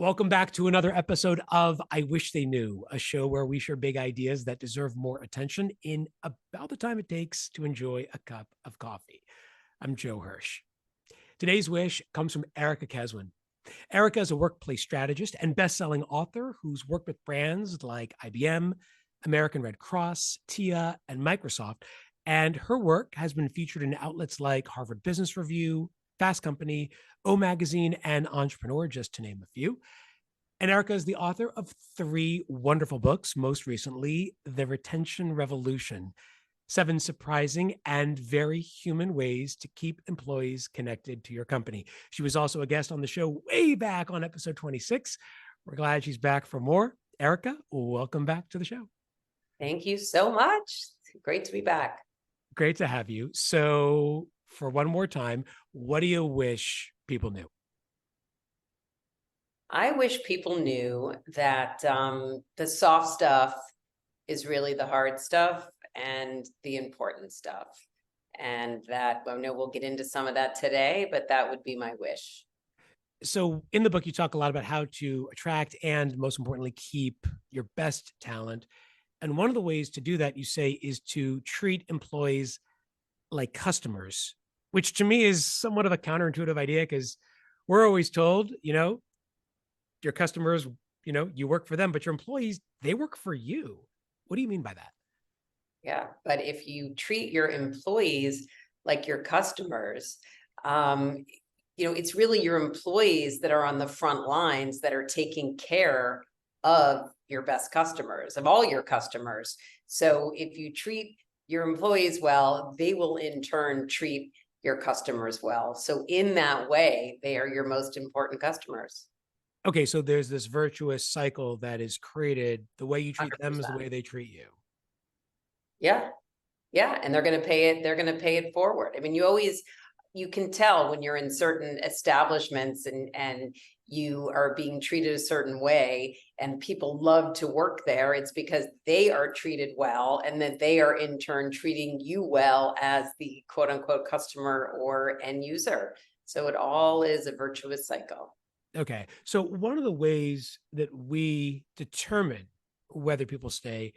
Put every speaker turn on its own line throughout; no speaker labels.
Welcome back to another episode of I Wish They Knew, a show where we share big ideas that deserve more attention in about the time it takes to enjoy a cup of coffee. I'm Joe Hirsch. Today's wish comes from Erica Keswin. Erica is a workplace strategist and best-selling author who's worked with brands like IBM, American Red Cross, TIA, and Microsoft. And her work has been featured in outlets like Harvard Business Review, Fast Company, O Magazine, and Entrepreneur, just to name a few. And Erica is the author of three wonderful books, most recently, The Retention Revolution: 7 Surprising and Very Human Ways to Keep Employees Connected to Your Company. She was also a guest on the show way back on episode 26. We're glad she's back for more. Erica, welcome back to the show.
Thank you so much. Great to be back.
Great to have you. So, for one more time, what do you wish people knew?
I wish people knew that the soft stuff is really the hard stuff and the important stuff. And that, I know we'll get into some of that today, but that would be my wish.
So, in the book, you talk a lot about how to attract and, most importantly, keep your best talent. And one of the ways to do that, you say, is to treat employees like customers, which to me is somewhat of a counterintuitive idea because we're always told, your customers, you work for them, but your employees, they work for you. What do you mean by that?
Yeah. But if you treat your employees like your customers, um, it's really your employees that are on the front lines that are taking care of your best customers, of all your customers. So if you treat your employees well, they will in turn treat your customers well. So in that way, they are your most important customers.
Okay, so there's this virtuous cycle that is created. The way you treat them is the
100%.
way they treat you.
Yeah. Yeah. And they're going to pay it. They're going to pay it forward. I mean, you can tell when you're in certain establishments and you are being treated a certain way and people love to work there. It's because they are treated well and that they are in turn treating you well as the quote unquote customer or end user. So it all is a virtuous cycle.
Okay, so one of the ways that we determine whether people stay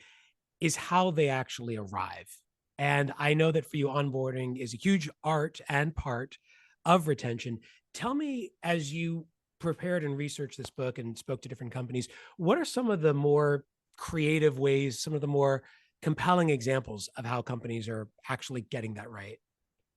is how they actually arrive. And I know that for you, onboarding is a huge art and part of retention. Tell me, as you prepared and researched this book and spoke to different companies, what are some of the more creative ways, some of the more compelling examples of how companies are actually getting that right?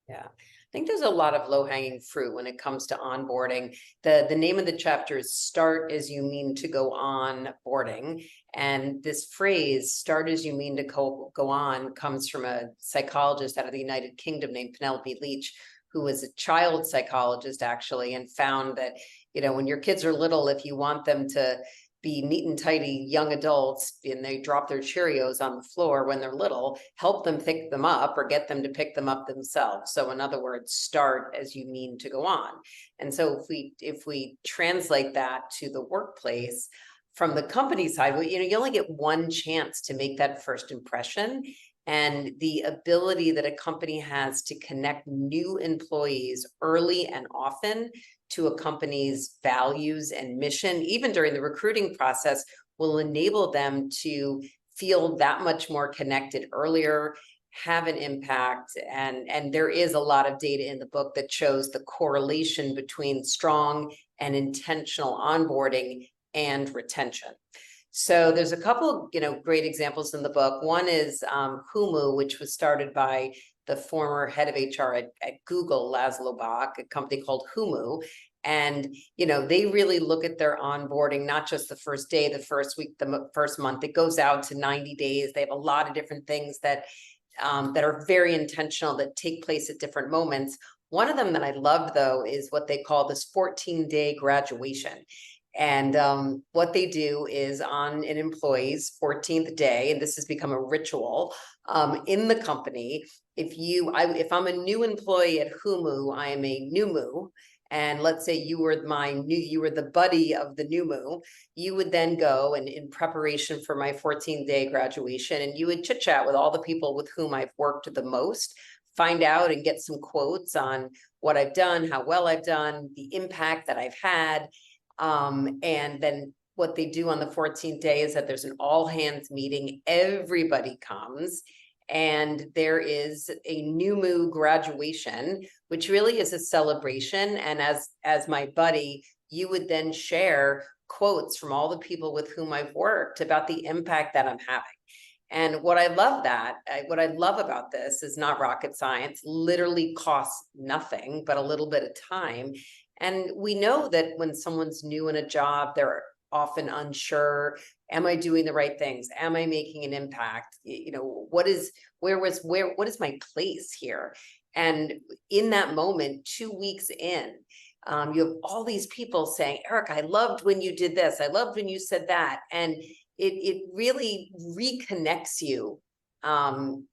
Yeah, I think there's a lot of low-hanging fruit when it comes to onboarding. The name of the chapter is Start as You Mean to Go On Boarding. And this phrase, start as you mean to go on, comes from a psychologist out of the United Kingdom named Penelope Leach, who was a child psychologist actually, and found that, when your kids are little, if you want them to be neat and tidy young adults and they drop their Cheerios on the floor when they're little, help them pick them up or get them to pick them up themselves. So in other words, start as you mean to go on. And so if we translate that to the workplace from the company side, well, you only get one chance to make that first impression. And the ability that a company has to connect new employees early and often to a company's values and mission, even during the recruiting process, will enable them to feel that much more connected earlier, have an impact. And there is a lot of data in the book that shows the correlation between strong and intentional onboarding and retention. So there's a couple, great examples in the book. One is Humu, which was started by the former head of HR at Google, Laszlo Bach, a company called Humu. And, they really look at their onboarding, not just the first day, the first week, the first month. It goes out to 90 days. They have a lot of different things that are very intentional that take place at different moments. One of them that I love, though, is what they call this 14-day graduation. And what they do is on an employee's 14th day, and this has become a ritual in the company. If I'm a new employee at Humu, I am a Numu. And let's say you were the buddy of the Numu, you would then go and in preparation for my 14-day graduation, and you would chit chat with all the people with whom I've worked the most, find out and get some quotes on what I've done, how well I've done, the impact that I've had. And then what they do on the 14th day is that there's an all hands meeting. Everybody comes, and there is a new moo graduation, which really is a celebration. And as my buddy, you would then share quotes from all the people with whom I've worked about the impact that I'm having. And what I love about this is not rocket science, literally costs nothing but a little bit of time. And we know that when someone's new in a job, they're often unsure. Am I doing the right things? Am I making an impact? What is my place here? And in that moment, 2 weeks in, you have all these people saying, Eric, I loved when you did this. I loved when you said that. And it really reconnects you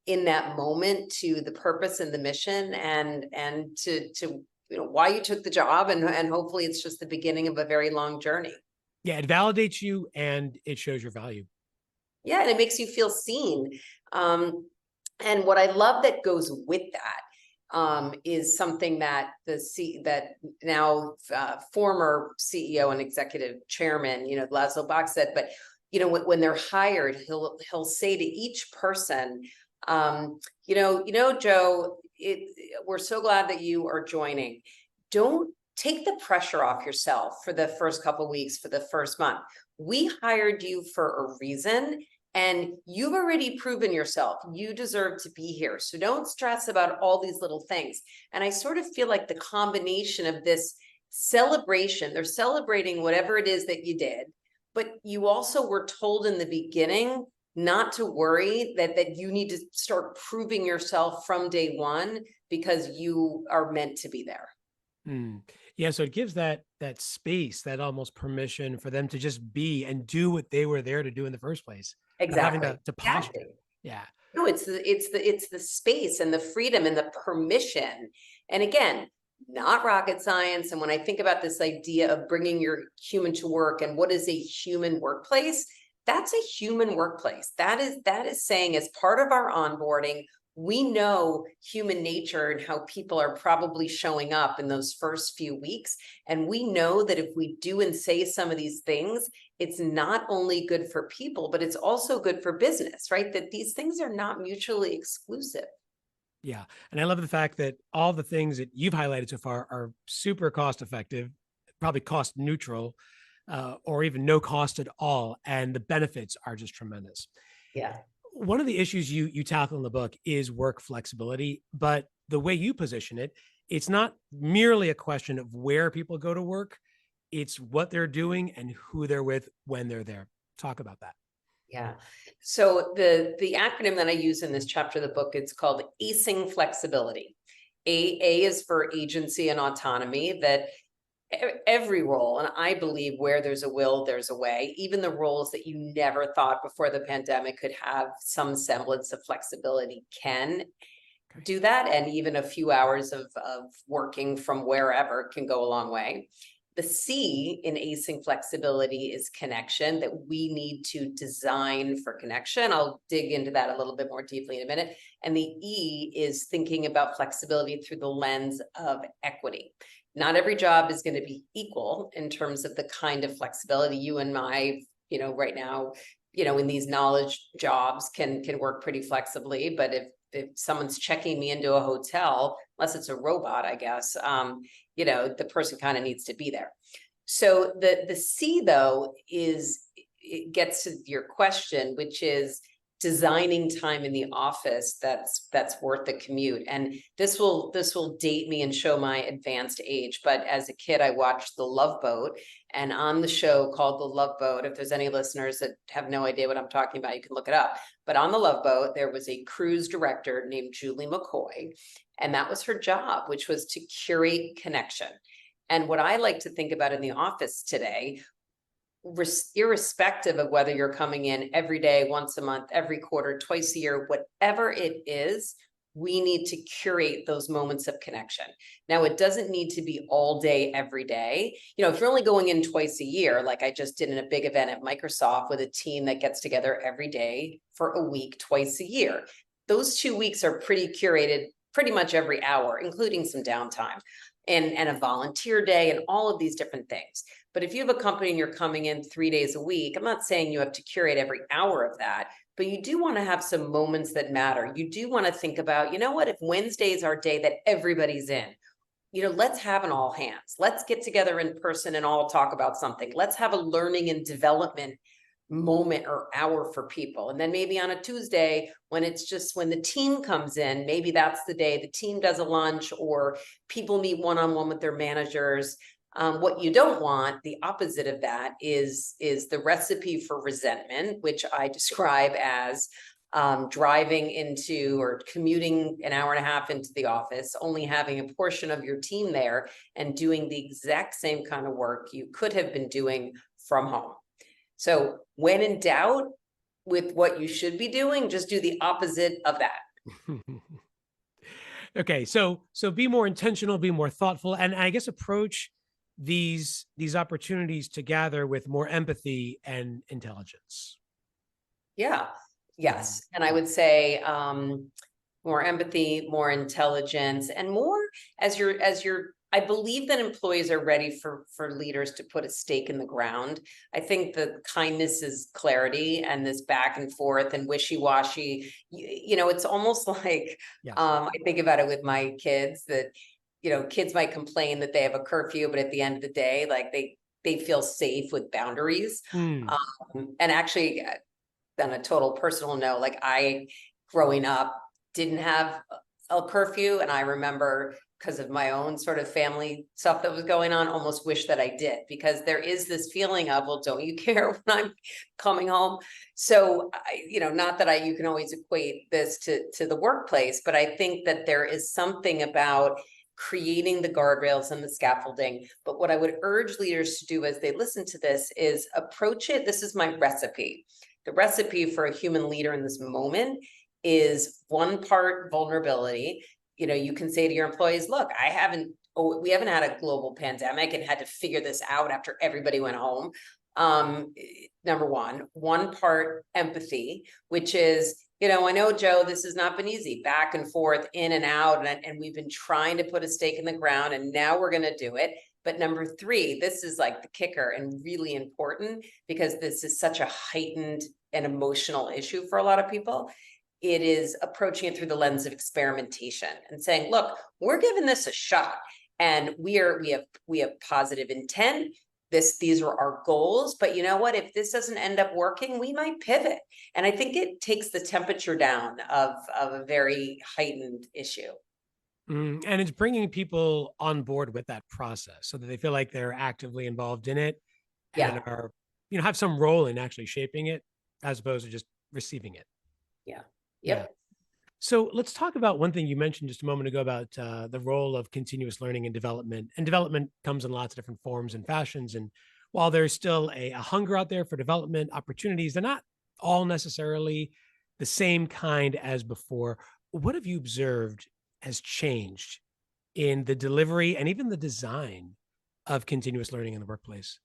in that moment to the purpose and the mission, and to why you took the job, and hopefully it's just the beginning of a very long journey.
Yeah, it validates you and it shows your value.
Yeah, and it makes you feel seen. And what I love that goes with that is something that that now former CEO and executive chairman, Laszlo Bach said. But when they're hired, he'll say to each person, Joe, we're so glad that you are joining. Don't take the pressure off yourself for the first couple of weeks, for the first month. We hired you for a reason, and you've already proven yourself. You deserve to be here. So don't stress about all these little things. And I sort of feel like the combination of this celebration, they're celebrating whatever it is that you did, but you also were told in the beginning not to worry, that you need to start proving yourself from day one, because you are meant to be there.
Yeah, so it gives that space, that almost permission for them to just be and do what they were there to do in the first place. Not having
Exactly.
to posture.
Exactly.
Yeah.
No, it's the space and the freedom and the permission. And again, not rocket science. And when I think about this idea of bringing your human to work and what is a human workplace, that's a human workplace. That is saying, as part of our onboarding, we know human nature and how people are probably showing up in those first few weeks. And we know that if we do and say some of these things, it's not only good for people, but it's also good for business, right? That these things are not mutually exclusive.
Yeah. And I love the fact that all the things that you've highlighted so far are super cost effective, probably cost neutral, or even no cost at all. And the benefits are just tremendous.
Yeah.
One of the issues you tackle in the book is work flexibility, but the way you position it, it's not merely a question of where people go to work. It's what they're doing and who they're with when they're there. Talk about that.
Yeah. So the acronym that I use in this chapter of the book, it's called acing flexibility. A is for agency and autonomy, that every role, and I believe where there's a will, there's a way. Even the roles that you never thought before the pandemic could have some semblance of flexibility can do that. And even a few hours of working from wherever can go a long way. The C in acing flexibility is connection, that we need to design for connection. I'll dig into that a little bit more deeply in a minute. And the E is thinking about flexibility through the lens of equity. Not every job is going to be equal in terms of the kind of flexibility. You and I, right now, in these knowledge jobs can work pretty flexibly. But if someone's checking me into a hotel, unless it's a robot, I guess, the person kind of needs to be there. So the C, though, it gets to your question, which is designing time in the office that's worth the commute. And this will date me and show my advanced age, but as a kid I watched The Love Boat, and on the show called The Love Boat, if there's any listeners that have no idea what I'm talking about, you can look it up. But on The Love Boat, there was a cruise director named Julie McCoy, and that was her job, which was to curate connection. And what I like to think about in the office today, irrespective of whether you're coming in every day, once a month, every quarter, twice a year, whatever it is, we need to curate those moments of connection. Now, it doesn't need to be all day, every day. If you're only going in twice a year, like I just did in a big event at Microsoft with a team that gets together every day for a week, twice a year, those 2 weeks are pretty curated pretty much every hour, including some downtime and a volunteer day and all of these different things. But if you have a company and you're coming in 3 days a week, I'm not saying you have to curate every hour of that, but you do want to have some moments that matter. You do want to think about, you know what, if Wednesday is our day that everybody's in, let's have an all hands. Let's get together in person and all talk about something. Let's have a learning and development moment or hour for people. And then maybe on a Tuesday, when it's just when the team comes in, maybe that's the day the team does a lunch or people meet one-on-one with their managers. What you don't want, the opposite of that, is the recipe for resentment, which I describe as driving into or commuting an hour and a half into the office, only having a portion of your team there and doing the exact same kind of work you could have been doing from home. So when in doubt with what you should be doing, just do the opposite of that.
Okay, so be more intentional, be more thoughtful, and I guess approach these opportunities to gather with more empathy and intelligence.
Yeah. Yes. And I would say more empathy, more intelligence, and more as you're I believe that employees are ready for leaders to put a stake in the ground. I think the kindness is clarity, and this back and forth and wishy-washy, it's almost like
Yes.
I think about it with my kids that kids might complain that they have a curfew, but at the end of the day, like they feel safe with boundaries.
Mm.
And actually, on a total personal note, like I, growing up, didn't have a curfew. And I remember, because of my own sort of family stuff that was going on, almost wish that I did, because there is this feeling of, well, don't you care when I'm coming home? So, not that you can always equate this to the workplace, but I think that there is something about creating the guardrails and the scaffolding. But what I would urge leaders to do as they listen to this is approach it. This is my recipe. The recipe for a human leader in this moment is one part vulnerability. You can say to your employees, look, we haven't had a global pandemic and had to figure this out after everybody went home. Number one part empathy, which is, I know, Joe, this has not been easy, back and forth, in and out, and we've been trying to put a stake in the ground, and now we're going to do it. But number three, this is like the kicker and really important, because this is such a heightened and emotional issue for a lot of people. It is approaching it through the lens of experimentation and saying, look, we're giving this a shot, and we have positive intent. These are our goals, but you know what? If this doesn't end up working, we might pivot. And I think it takes the temperature down of a very heightened issue.
And it's bringing people on board with that process so that they feel like they're actively involved in it and are, have some role in actually shaping it, as opposed to just receiving it.
Yeah.
Yeah.
Yep.
So let's talk about one thing you mentioned just a moment ago about the role of continuous learning and development. And development comes in lots of different forms and fashions. And while there's still a hunger out there for development opportunities, they're not all necessarily the same kind as before. What have you observed has changed in the delivery and even the design of continuous learning in the workplace?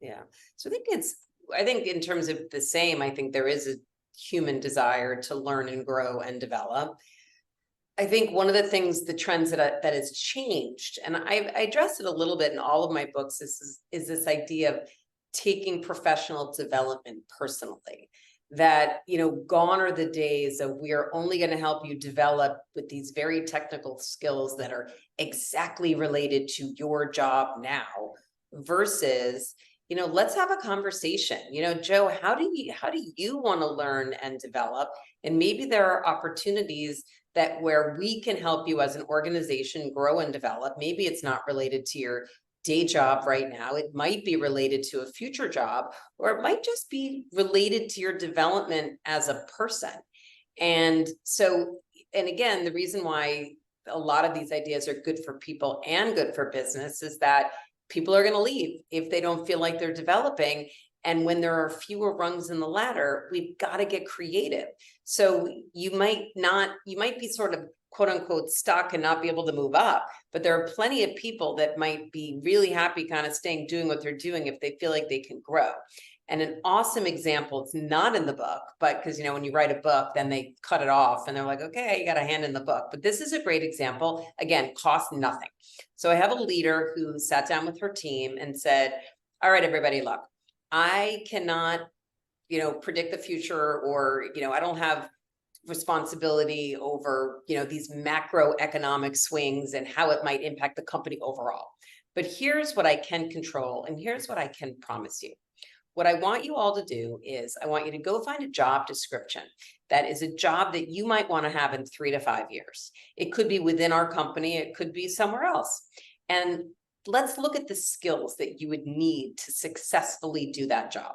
Yeah. So I think in terms of the same, I think there is a human desire to learn and grow and develop. I think one of the things, the trends that has changed, and I addressed it a little bit in all of my books, is this idea of taking professional development personally. That, gone are the days of we are only going to help you develop with these very technical skills that are exactly related to your job now, versus let's have a conversation. Joe, how do you want to learn and develop? And maybe there are opportunities that where we can help you as an organization grow and develop. Maybe it's not related to your day job right now. It might be related to a future job, or it might just be related to your development as a person. And so, and again, the reason why a lot of these ideas are good for people and good for business is that people are going to leave if they don't feel like they're developing. And when there are fewer rungs in the ladder, we've got to get creative. So you might be sort of quote unquote stuck and not be able to move up, but there are plenty of people that might be really happy kind of staying doing what they're doing if they feel like they can grow. And an awesome example, it's not in the book, but because, when you write a book, then they cut it off and they're like, okay, you got a hand in the book. But this is a great example. Again, cost nothing. So I have a leader who sat down with her team and said, all right, everybody, look, I cannot, predict the future, or, I don't have responsibility over, these macroeconomic swings and how it might impact the company overall. But here's what I can control, and here's what I can promise you. What I want you all to do is I want you to go find a job description that is a job that you might want to have in 3 to 5 years. It could be within our company, it could be somewhere else. And let's look at the skills that you would need to successfully do that job.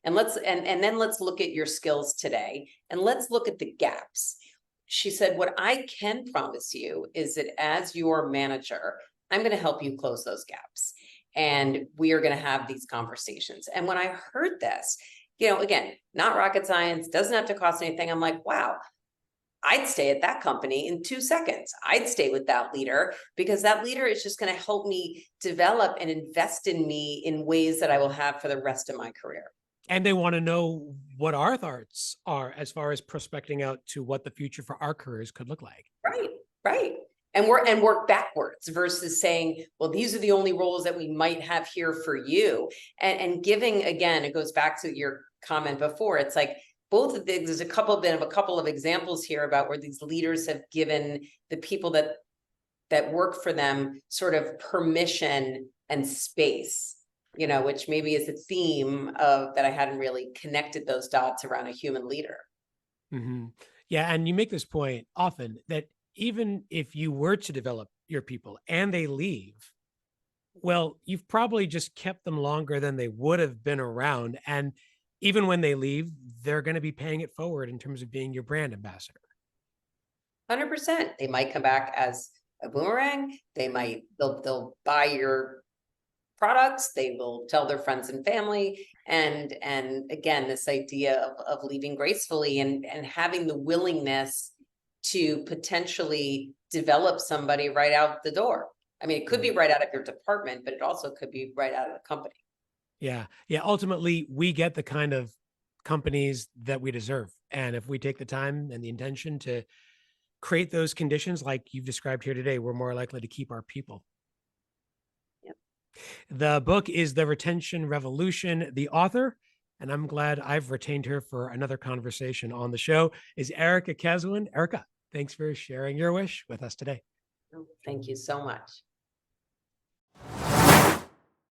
And then let's look at your skills today, and let's look at the gaps. She said, what I can promise you is that as your manager, I'm going to help you close those gaps. And we are going to have these conversations. And when I heard this, again, not rocket science, doesn't have to cost anything. I'm like, wow, I'd stay at that company in 2 seconds. I'd stay with that leader, because that leader is just going to help me develop and invest in me in ways that I will have for the rest of my career.
And they want to know what our thoughts are as far as prospecting out to what the future for our careers could look like.
Right. And work backwards versus saying, well, these are the only roles that we might have here for you. And giving, again, it goes back to your comment before. It's like both of these, there's a couple of examples here about where these leaders have given the people that work for them sort of permission and space, which maybe is a theme of that I hadn't really connected those dots around a human leader.
Mm-hmm. Yeah. And you make this point often that even if you were to develop your people and they leave, well, you've probably just kept them longer than they would have been around. And even when they leave, they're going to be paying it forward in terms of being your brand ambassador.
100%. They might come back as a boomerang. They'll buy your products. They will tell their friends and family. And again, this idea of leaving gracefully and having the willingness to potentially develop somebody right out the door. I mean, it could be right out of your department, but it also could be right out of the company.
Yeah. Yeah. Ultimately, we get the kind of companies that we deserve. And if we take the time and the intention to create those conditions like you've described here today, we're more likely to keep our people.
Yep.
The book is The Retention Revolution. The author, and I'm glad I've retained her for another conversation on the show, is Erica Keswin. Erica, thanks for sharing your wish with us today.
Thank you so much.